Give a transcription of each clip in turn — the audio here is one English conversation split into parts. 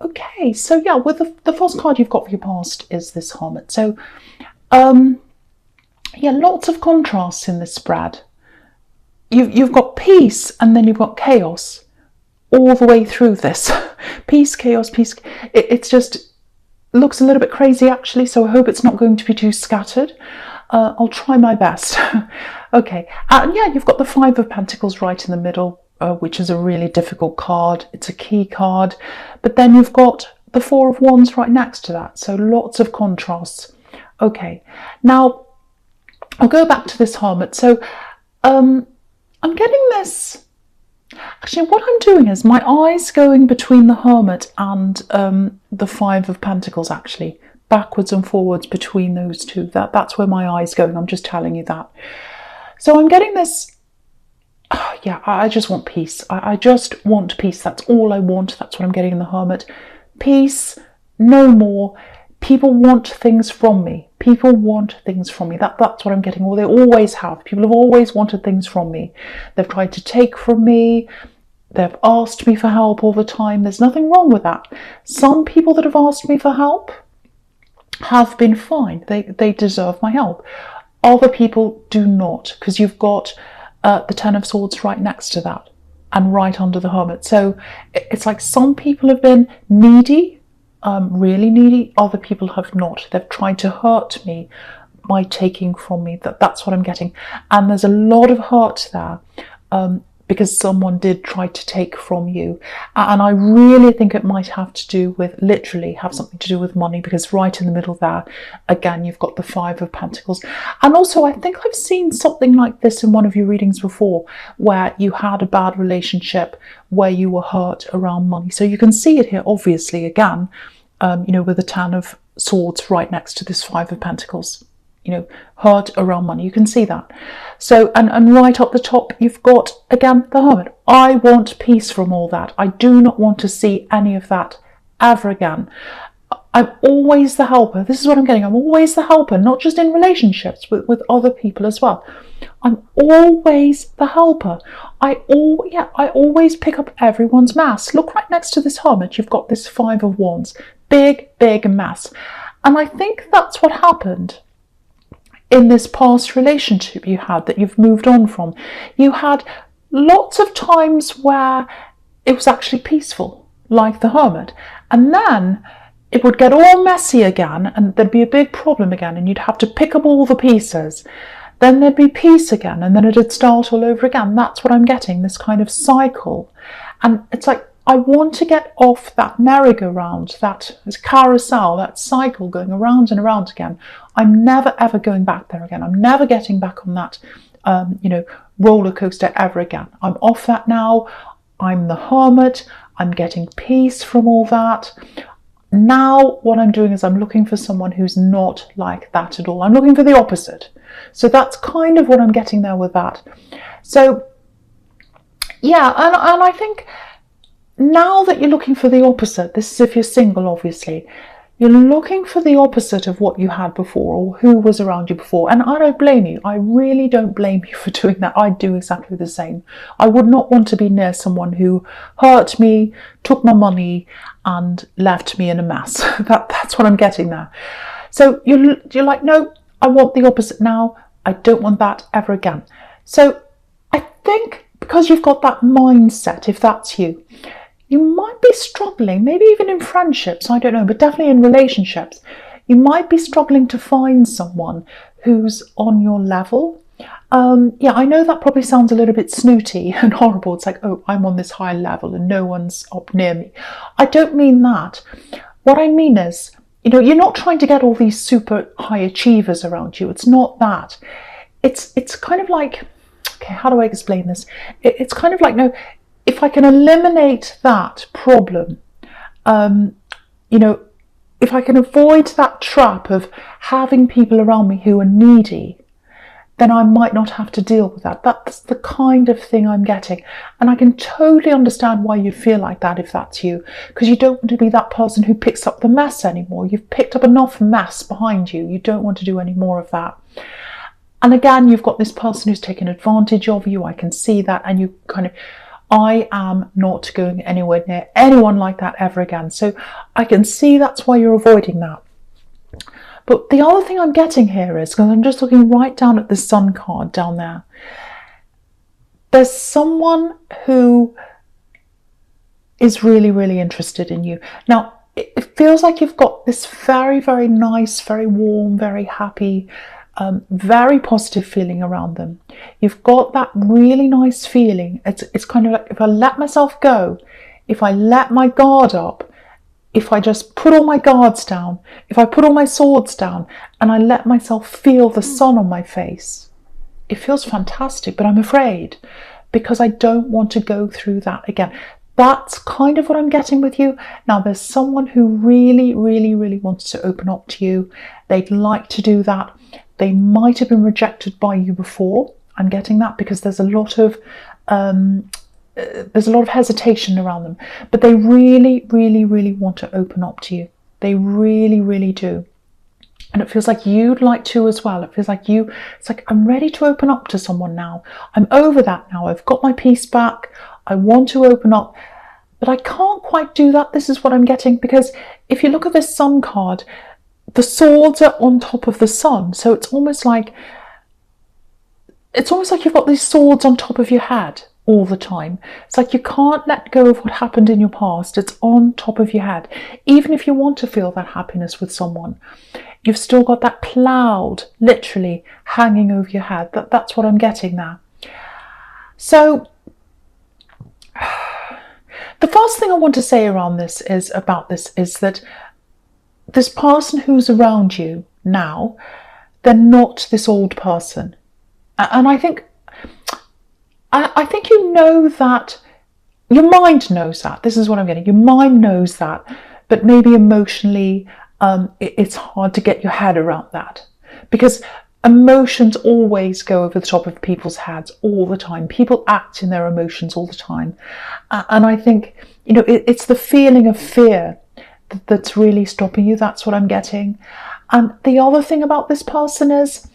Okay, so yeah, with the first card you've got for your past is this Hermit. So, yeah, lots of contrasts in this spread. You've got peace and then you've got chaos all the way through this. Peace, chaos, peace. It's just looks a little bit crazy actually, so I hope it's not going to be too scattered. I'll try my best. Okay, and yeah, you've got the Five of Pentacles right in the middle, which is a really difficult card. It's a key card, but then you've got the Four of Wands right next to that, so lots of contrasts. Okay, now I'll go back to this Hermit. So I'm getting this. Actually, what I'm doing is my eyes going between the Hermit and the Five of Pentacles, actually, backwards and forwards between those two. That's where my eyes going. I'm just telling you that. So I'm getting this. Oh, yeah, I just want peace. I just want peace. That's all I want. That's what I'm getting in the Hermit. Peace, no more. People want things from me. People want things from me. That's what I'm getting. Well, they always have. People have always wanted things from me. They've tried to take from me. They've asked me for help all the time. There's nothing wrong with that. Some people that have asked me for help have been fine. They deserve my help. Other people do not, because you've got the Ten of Swords right next to that and right under the Hermit. So it's like some people have been needy, really needy. Other people have not. They've tried to hurt me by taking from me. That's what I'm getting. And there's a lot of hurt there because someone did try to take from you. And I really think it might have to do with, literally have something to do with money, because right in the middle there, again, you've got the Five of Pentacles. And also, I think I've seen something like this in one of your readings before, where you had a bad relationship, where you were hurt around money. So you can see it here, obviously, again, you know, with the Ten of Swords right next to this Five of Pentacles. You know, hurt around money. You can see that. So, and right up the top, you've got, again, the Hermit. I want peace from all that. I do not want to see any of that ever again. I'm always the helper. This is what I'm getting. I'm always the helper, not just in relationships, with other people as well. I'm always the helper. I always pick up everyone's mess. Look right next to this Hermit. You've got this Five of Wands. Big, big mess. And I think that's what happened in this past relationship you had that you've moved on from. You had lots of times where it was actually peaceful, like the Hermit. And then it would get all messy again, and there'd be a big problem again, and you'd have to pick up all the pieces. Then there'd be peace again, and then it'd start all over again. That's what I'm getting, this kind of cycle. And it's like, I want to get off that merry-go-round, that carousel, that cycle going around and around again. I'm never, ever going back there again. I'm never getting back on that, you know, roller coaster ever again. I'm off that now. I'm the Hermit. I'm getting peace from all that. Now what I'm doing is I'm looking for someone who's not like that at all. I'm looking for the opposite. So that's kind of what I'm getting there with that. So, yeah, and I think now that you're looking for the opposite, this is if you're single, obviously, you're looking for the opposite of what you had before or who was around you before. And I don't blame you. I really don't blame you for doing that. I'd do exactly the same. I would not want to be near someone who hurt me, took my money, and left me in a mess. That's what I'm getting there. So you're like, no, I want the opposite now. I don't want that ever again. So I think because you've got that mindset, if that's you, you might be struggling, maybe even in friendships, I don't know, but definitely in relationships, you might be struggling to find someone who's on your level. Yeah, I know that probably sounds a little bit snooty and horrible. It's like, oh, I'm on this high level and no one's up near me. I don't mean that. What I mean is, you know, you're not trying to get all these super high achievers around you. It's not that. It's kind of like, okay, how do I explain this? It's kind of like, no, if I can eliminate that problem, you know, if I can avoid that trap of having people around me who are needy, then I might not have to deal with that. That's the kind of thing I'm getting. And I can totally understand why you feel like that if that's you, because you don't want to be that person who picks up the mess anymore. You've picked up enough mess behind you. You don't want to do any more of that. And again, you've got this person who's taken advantage of you. I can see that. And you kind of I am not going anywhere near anyone like that ever again. So I can see that's why you're avoiding that. But the other thing I'm getting here is, because I'm just looking right down at the Sun card down there, there's someone who is really, really interested in you. Now, it feels like you've got this very, very nice, very warm, very happy, very positive feeling around them. You've got that really nice feeling. It's kind of like, if I let myself go, if I let my guard up, if I just put all my guards down, if I put all my swords down, and I let myself feel the sun on my face, it feels fantastic. But I'm afraid, because I don't want to go through that again. That's kind of what I'm getting with you. Now, there's someone who really, really, really wants to open up to you. They'd like to do that. They might have been rejected by you before. I'm getting that, because there's a lot of hesitation around them. But they really, really, really want to open up to you. They really, really do. And it feels like you'd like to as well. It feels like it's like, I'm ready to open up to someone now. I'm over that now. I've got my peace back. I want to open up, but I can't quite do that. This is what I'm getting, because if you look at this Sun card, the swords are on top of the sun. So it's almost like you've got these swords on top of your head all the time. It's like you can't let go of what happened in your past. It's on top of your head. Even if you want to feel that happiness with someone, you've still got that cloud literally hanging over your head. That's what I'm getting there. So the first thing I want to say around this is that this person who's around you now, they're not this old person. And I think you know that. Your mind knows that. This is what I'm getting. Your mind knows that, but maybe emotionally it's hard to get your head around that, because emotions always go over the top of people's heads all the time. People act in their emotions all the time. And I think, it's the feeling of fear that's really stopping you. That's what I'm getting. And the other thing about this person is,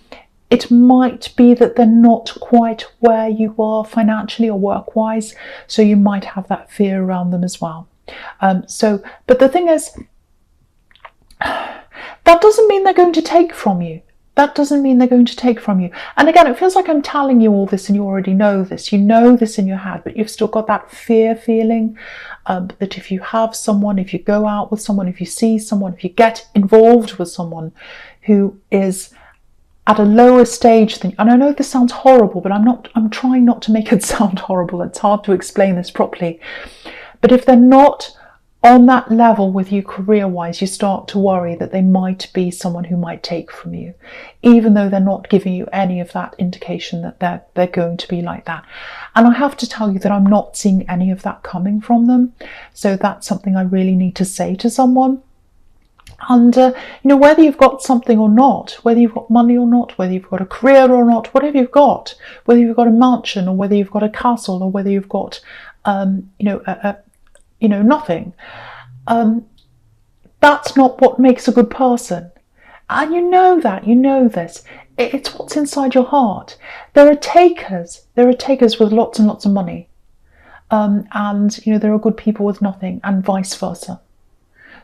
it might be that they're not quite where you are financially or work-wise. So you might have that fear around them as well. But the thing is, that doesn't mean they're going to take from you. That doesn't mean they're going to take from you. And again, it feels like I'm telling you all this and you already know this. You know this in your head, but you've still got that fear feeling that if you have someone, if you go out with someone, if you see someone, if you get involved with someone who is at a lower stage than, and I know this sounds horrible, but I'm trying not to make it sound horrible. It's hard to explain this properly. But if they're not on that level with you career-wise, you start to worry that they might be someone who might take from you, even though they're not giving you any of that indication that they're going to be like that. And I have to tell you that I'm not seeing any of that coming from them. So that's something I really need to say to someone. And, whether you've got something or not, whether you've got money or not, whether you've got a career or not, whatever you've got, whether you've got a mansion or whether you've got a castle or whether you've got, nothing. That's not what makes a good person. And you know that, you know this. It's what's inside your heart. There are takers. There are takers with lots and lots of money. And there are good people with nothing, and vice versa.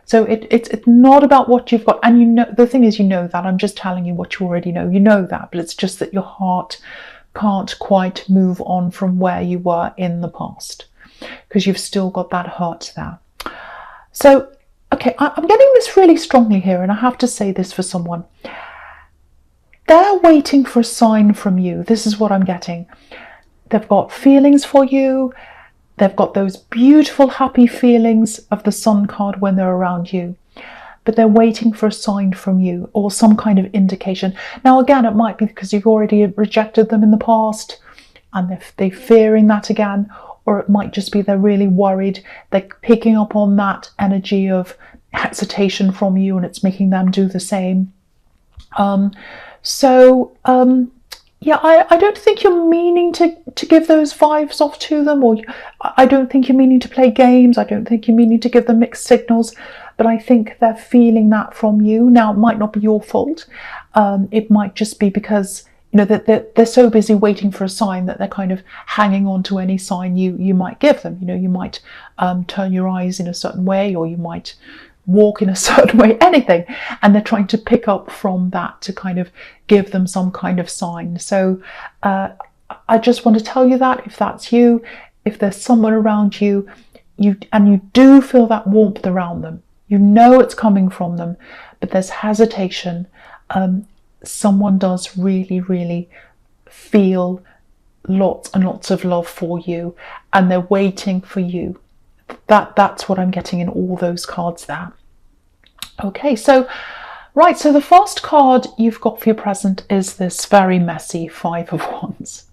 So it's not about what you've got. And the thing is, that. I'm just telling you what you already know. You know that, but it's just that your heart can't quite move on from where you were in the past, because you've still got that hurt there. So, okay, I'm getting this really strongly here, and I have to say this for someone. They're waiting for a sign from you. This is what I'm getting. They've got feelings for you. They've got those beautiful, happy feelings of the Sun card when they're around you. But they're waiting for a sign from you or some kind of indication. Now, again, it might be because you've already rejected them in the past and they're fearing that again. Or it might just be they're really worried. They're picking up on that energy of hesitation from you and it's making them do the same. Yeah, I don't think you're meaning to give those vibes off to them, or I don't think you're meaning to play games. I don't think you're meaning to give them mixed signals, but I think they're feeling that from you. Now, it might not be your fault. It might just be because that they're so busy waiting for a sign that they're kind of hanging on to any sign you might give them. You might turn your eyes in a certain way, or you might walk in a certain way, anything, and they're trying to pick up from that to kind of give them some kind of sign. So I just want to tell you that if that's you, if there's someone around you, you do feel that warmth around them, it's coming from them, but there's hesitation, someone does really, really feel lots and lots of love for you, and they're waiting for you. That's what I'm getting in all those cards there. Okay, so the first card you've got for your present is this very messy Five of Wands.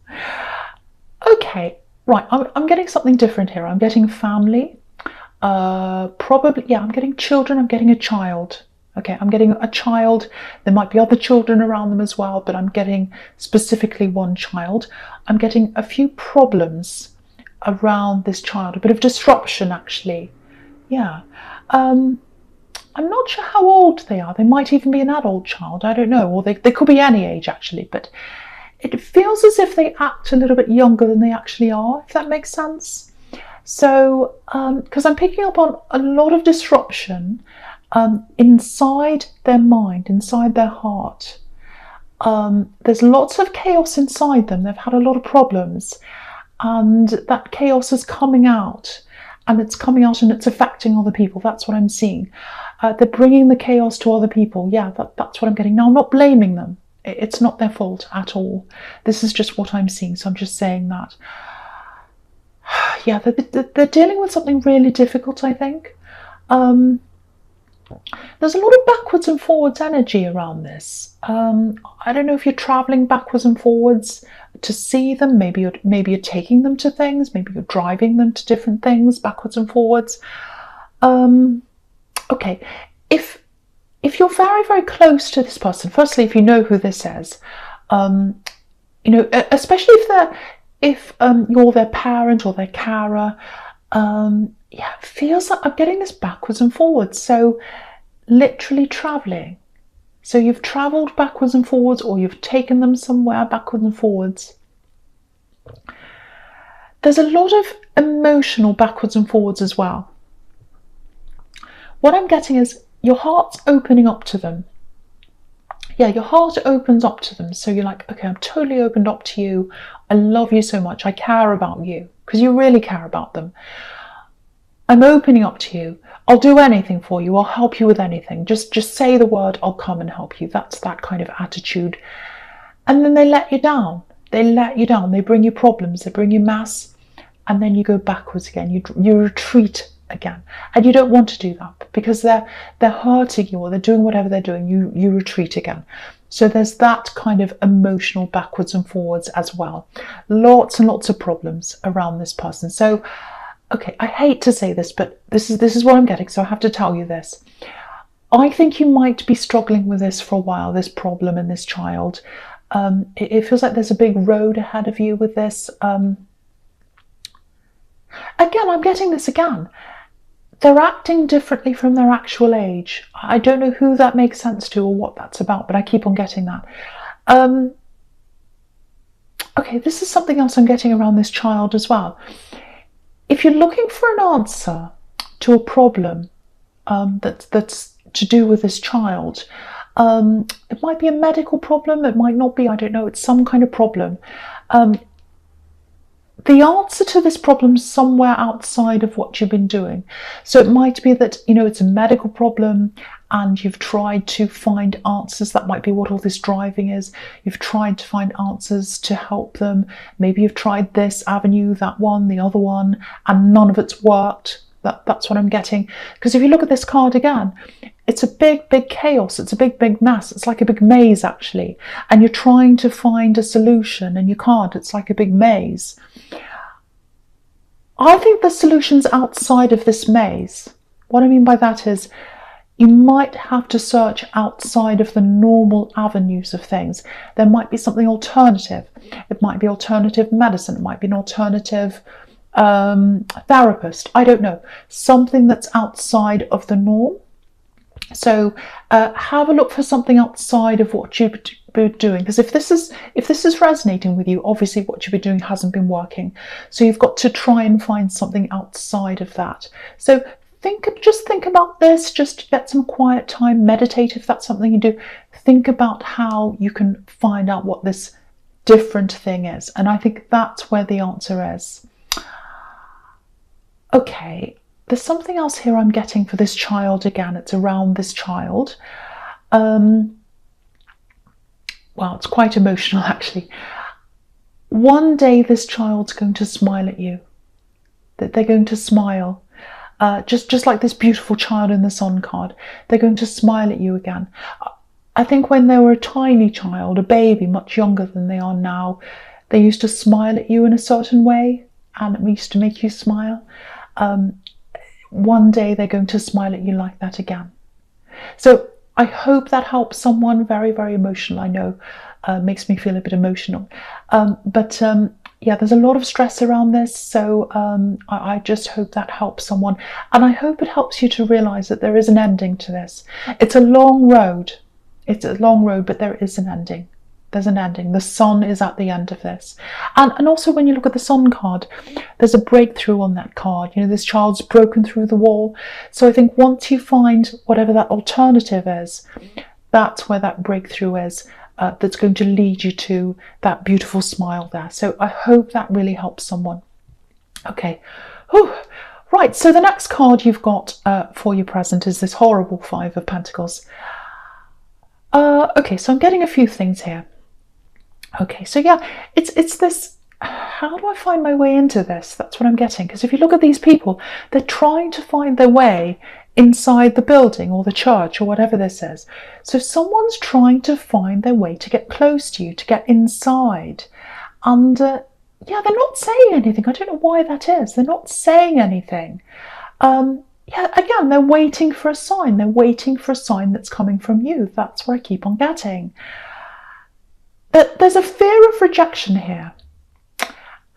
Okay, right, I'm getting something different here. I'm getting family, probably, yeah, I'm getting children, I'm getting a child. Okay, I'm getting a child. There might be other children around them as well, but I'm getting specifically one child. I'm getting a few problems around this child, a bit of disruption actually. Yeah. I'm not sure how old they are. They might even be an adult child. I don't know. Or they could be any age actually, but it feels as if they act a little bit younger than they actually are, if that makes sense. So, because I'm picking up on a lot of disruption inside their mind, inside their heart. There's lots of chaos inside them. They've had a lot of problems, and that chaos is coming out, and it's affecting other people. That's what I'm seeing. They're bringing the chaos to other people. Yeah, that's what I'm getting. Now, I'm not blaming them. It's not their fault at all. This is just what I'm seeing, so I'm just saying that. Yeah, they're dealing with something really difficult, I think. There's a lot of backwards and forwards energy around this. I don't know if you're traveling backwards and forwards to see them. Maybe you're taking them to things. Maybe you're driving them to different things backwards and forwards. Okay, if you're very, very close to this person, firstly, if you know who this is, especially if you're their parent or their carer, yeah, it feels like I'm getting this backwards and forwards. So literally traveling. So you've traveled backwards and forwards, or you've taken them somewhere backwards and forwards. There's a lot of emotional backwards and forwards as well. What I'm getting is your heart's opening up to them. Yeah, your heart opens up to them. So you're like, okay, I'm totally opened up to you. I love you so much. I care about you, because you really care about them. I'm opening up to you. I'll do anything for you. I'll help you with anything. Just say the word, I'll come and help you. That's that kind of attitude. And then they let you down. They let you down. They bring you problems. They bring you mess. And then you go backwards again. You retreat again. And you don't want to do that, because they're hurting you, or they're doing whatever they're doing. You retreat again. So there's that kind of emotional backwards and forwards as well. Lots and lots of problems around this person. So, okay, I hate to say this, but this is what I'm getting, so I have to tell you this. I think you might be struggling with this for a while, this problem and this child. It feels like there's a big road ahead of you with this. Again, I'm getting this again. They're acting differently from their actual age. I don't know who that makes sense to or what that's about, but I keep on getting that. Okay, this is something else I'm getting around this child as well. If you're looking for an answer to a problem that's to do with this child, it might be a medical problem, it might not be, I don't know, it's some kind of problem. The answer to this problem is somewhere outside of what you've been doing. So it might be that, it's a medical problem and you've tried to find answers. That might be what all this driving is. You've tried to find answers to help them. Maybe you've tried this avenue, that one, the other one, and none of it's worked. That's what I'm getting. Because if you look at this card again, it's a big, big chaos. It's a big, big mess. It's like a big maze, actually. And you're trying to find a solution and you can't. It's like a big maze. I think the solution's outside of this maze. What I mean by that is you might have to search outside of the normal avenues of things. There might be something alternative. It might be alternative medicine. It might be an alternative therapist. I don't know. Something that's outside of the norm. So have a look for something outside of what you've be doing, because if this is resonating with you, obviously what you've been doing hasn't been working. So you've got to try and find something outside of that. So just think about this, just get some quiet time, meditate if that's something you do. Think about how you can find out what this different thing is. And I think that's where the answer is. Okay, there's something else here I'm getting for this child again. It's around this child. Well, it's quite emotional actually. One day this child's going to smile at you. That they're going to smile. Just like this beautiful child in the Sun card. They're going to smile at you again. I think when they were a tiny child, a baby, much younger than they are now, they used to smile at you in a certain way, and it used to make you smile. One day they're going to smile at you like that again. So I hope that helps someone. Very, very emotional, I know. Makes me feel a bit emotional. Yeah, there's a lot of stress around this, so I just hope that helps someone. And I hope it helps you to realise that there is an ending to this. It's a long road. It's a long road, but there is an ending. There's an ending. The sun is at the end of this. And also when you look at the sun card, there's a breakthrough on that card. You know, this child's broken through the wall. So I think once you find whatever that alternative is, that's where that breakthrough is. That's going to lead you to that beautiful smile there. So I hope that really helps someone. Okay. Whew. Right, so the next card you've got for your present is this horrible Five of Pentacles. Okay, so I'm getting a few things here. Okay, so yeah, it's this, how do I find my way into this? That's what I'm getting. Because if you look at these people, they're trying to find their way inside the building or the church or whatever this is. So someone's trying to find their way to get close to you, to get inside. And yeah, they're not saying anything. I don't know why that is. They're not saying anything. Yeah, again, they're waiting for a sign. They're waiting for a sign that's coming from you. That's what I keep on getting. There's a fear of rejection here.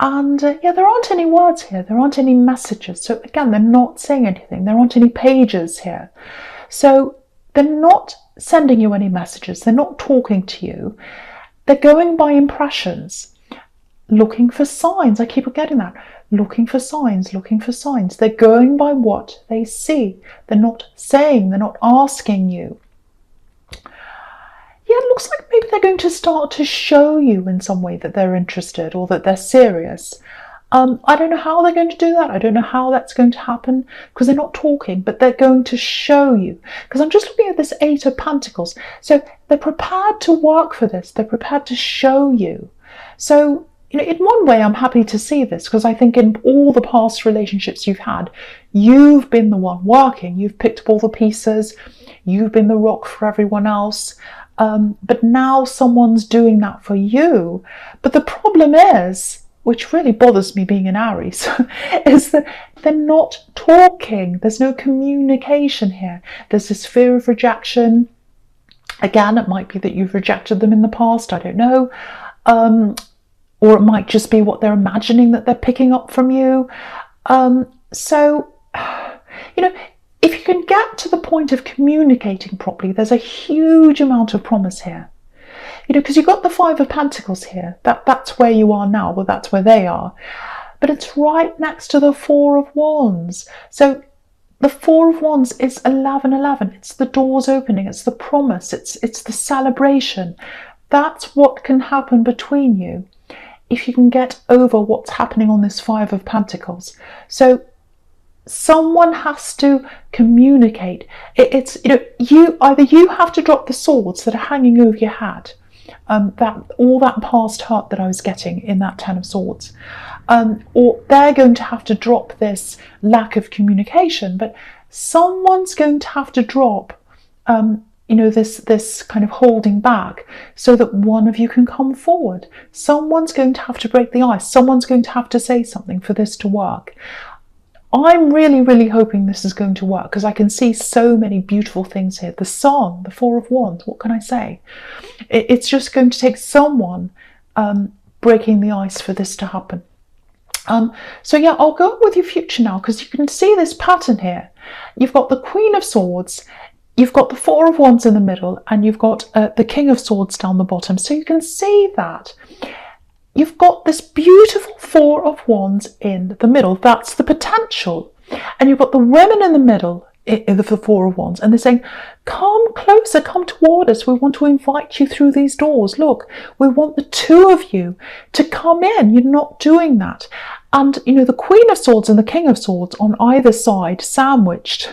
And yeah, there aren't any words here. There aren't any messages. So again, they're not saying anything. There aren't any pages here. So they're not sending you any messages. They're not talking to you. They're going by impressions, looking for signs. I keep on getting that. Looking for signs, looking for signs. They're going by what they see. They're not saying, they're not asking you. Yeah, it looks like maybe they're going to start to show you in some way that they're interested or that they're serious. I don't know how they're going to do that. I don't know how that's going to happen because they're not talking, but they're going to show you. Because I'm just looking at this Eight of Pentacles. So they're prepared to work for this. They're prepared to show you. So, you know, in one way, I'm happy to see this because I think in all the past relationships you've had, you've been the one working. You've picked up all the pieces. You've been the rock for everyone else. But now someone's doing that for you. But the problem is, which really bothers me being an Aries, is that they're not talking. There's no communication here. There's this fear of rejection. Again, it might be that you've rejected them in the past. I don't know. Or it might just be what they're imagining that they're picking up from you. So, you know, if you can get to the point of communicating properly, there's a huge amount of promise here. You know, because you've got the Five of Pentacles here. That's where you are now. Well, that's where they are. But it's right next to the Four of Wands. So the Four of Wands is 11:11. It's the doors opening. It's the promise. It's the celebration. That's what can happen between you if you can get over what's happening on this Five of Pentacles. So someone has to communicate. It's, you know, either you have to drop the swords that are hanging over your head, all that past hurt that I was getting in that Ten of Swords, or they're going to have to drop this lack of communication. But someone's going to have to drop, you know, this kind of holding back so that one of you can come forward. Someone's going to have to break the ice. Someone's going to have to say something for this to work. I'm really, really hoping this is going to work because I can see so many beautiful things here. The Sun, the Four of Wands, what can I say? It's just going to take someone breaking the ice for this to happen. So yeah, I'll go with your future now because you can see this pattern here. You've got the Queen of Swords, you've got the Four of Wands in the middle, and you've got the King of Swords down the bottom. So you can see that you've got this beautiful Four of Wands in the middle. That's the potential. And you've got the women in the middle of the Four of Wands, and they're saying, come closer, come toward us. We want to invite you through these doors. Look, we want the two of you to come in. You're not doing that. And, you know, the Queen of Swords and the King of Swords on either side, sandwiched.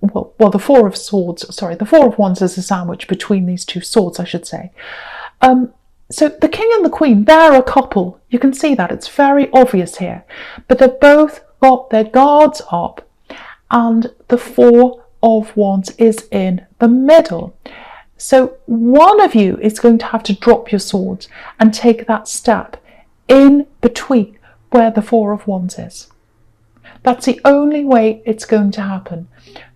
Well, the Four of Swords, sorry, the Four of Wands is a sandwich between these two swords, I should say. So the King and the Queen, they're a couple. You can see that. It's very obvious here. But they've both got their guards up, and the Four of Wands is in the middle. So one of you is going to have to drop your swords and take that step in between where the Four of Wands is. That's the only way it's going to happen.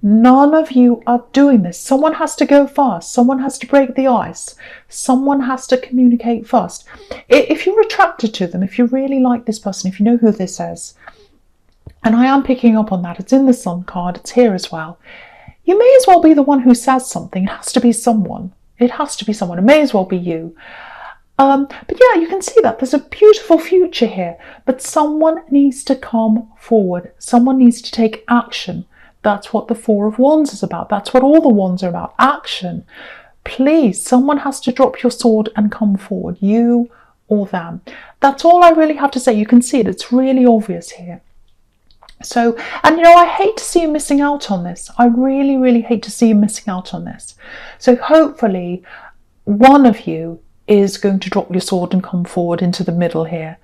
None of you are doing this. Someone has to go first. Someone has to break the ice. Someone has to communicate first. If you're attracted to them, if you really like this person, if you know who this is, and I am picking up on that, it's in the Sun card, it's here as well, you may as well be the one who says something. It has to be someone. It has to be someone. It may as well be you. But yeah, you can see that there's a beautiful future here, but someone needs to come forward. Someone needs to take action. That's what the Four of Wands is about. That's what all the wands are about, action. Please, someone has to drop your sword and come forward, you or them. That's all I really have to say. You can see it. It's really obvious here. So, and you know, I hate to see you missing out on this. I really, really hate to see you missing out on this. So hopefully one of you is going to drop your sword and come forward into the middle here.